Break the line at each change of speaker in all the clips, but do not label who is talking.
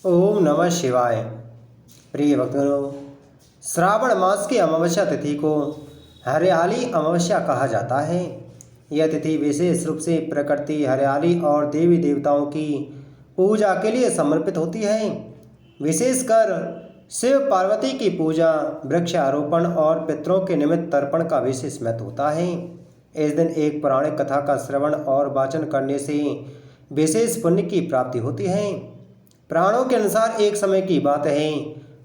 ओम नमः शिवाय। प्रिय भक्तों, श्रावण मास की अमावस्या तिथि को हरियाली अमावस्या कहा जाता है। यह तिथि विशेष रूप से प्रकृति, हरियाली और देवी देवताओं की पूजा के लिए समर्पित होती है। विशेषकर शिव पार्वती की पूजा, वृक्षारोपण और पितरों के निमित्त तर्पण का विशेष महत्व होता है। इस दिन एक पौराणिक कथा का श्रवण और वाचन करने से विशेष पुण्य की प्राप्ति होती है। पुराणों के अनुसार एक समय की बात है,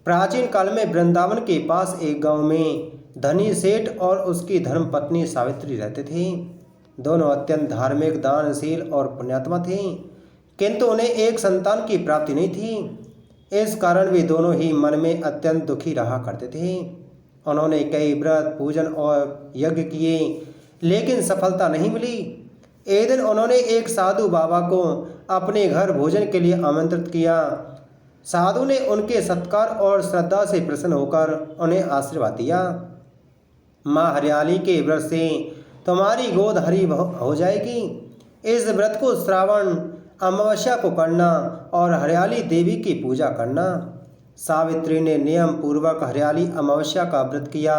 प्राचीन काल में वृंदावन के पास एक गांव में धनी सेठ और उसकी धर्म पत्नी सावित्री रहते थे। दोनों अत्यंत धार्मिक, दानशील और पुण्यात्मा थे, किंतु उन्हें एक संतान की प्राप्ति नहीं थी। इस कारण वे दोनों ही मन में अत्यंत दुखी रहा करते थे। उन्होंने कई व्रत, पूजन और यज्ञ किए, लेकिन सफलता नहीं मिली। एक दिन उन्होंने एक साधु बाबा को अपने घर भोजन के लिए आमंत्रित किया। साधु ने उनके सत्कार और श्रद्धा से प्रसन्न होकर उन्हें आशीर्वाद दिया। माँ हरियाली के व्रत से तुम्हारी गोद हरी हो जाएगी। इस व्रत को श्रावण अमावस्या को करना और हरियाली देवी की पूजा करना। सावित्री ने नियम पूर्वक हरियाली अमावस्या का व्रत किया।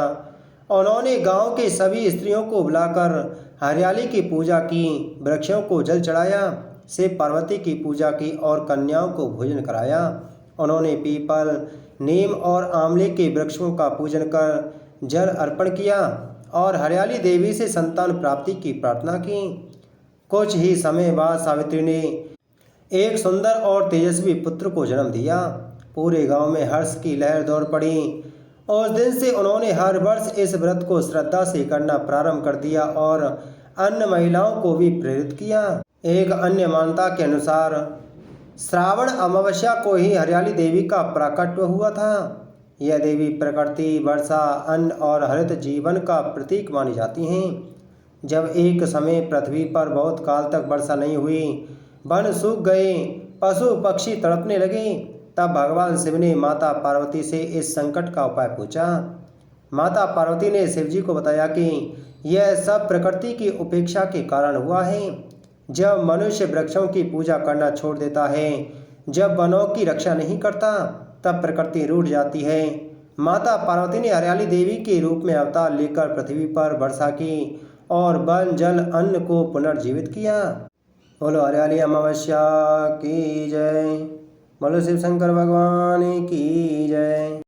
उन्होंने गांव के सभी स्त्रियों को बुलाकर हरियाली की पूजा की, वृक्षों को जल चढ़ाया, शिव पार्वती की पूजा की और कन्याओं को भोजन कराया। उन्होंने पीपल, नीम और आंवले के वृक्षों का पूजन कर जल अर्पण किया और हरियाली देवी से संतान प्राप्ति की प्रार्थना की। कुछ ही समय बाद सावित्री ने एक सुंदर और तेजस्वी पुत्र को जन्म दिया। पूरे गांव में हर्ष की लहर दौड़ पड़ी। उस दिन से उन्होंने हर वर्ष इस व्रत को श्रद्धा से करना प्रारंभ कर दिया और अन्य महिलाओं को भी प्रेरित किया। एक अन्य मान्यता के अनुसार श्रावण अमावस्या को ही हरियाली देवी का प्राकट्य हुआ था। यह देवी प्रकृति, वर्षा, अन्न और हरित जीवन का प्रतीक मानी जाती हैं। जब एक समय पृथ्वी पर बहुत काल तक वर्षा नहीं हुई, वन सूख गए, पशु पक्षी तड़पने लगे, तब भगवान शिव ने माता पार्वती से इस संकट का उपाय पूछा। माता पार्वती ने शिवजी को बताया कि यह सब प्रकृति की उपेक्षा के कारण हुआ है। जब मनुष्य वृक्षों की पूजा करना छोड़ देता है, जब वनों की रक्षा नहीं करता, तब प्रकृति रूठ जाती है। माता पार्वती ने हरियाली देवी के रूप में अवतार लेकर पृथ्वी पर वर्षा की और वन, जल, अन्न को पुनर्जीवित किया। बोलो हरियाली अमावस्या की जय। बोलो शिव शंकर भगवान की जय।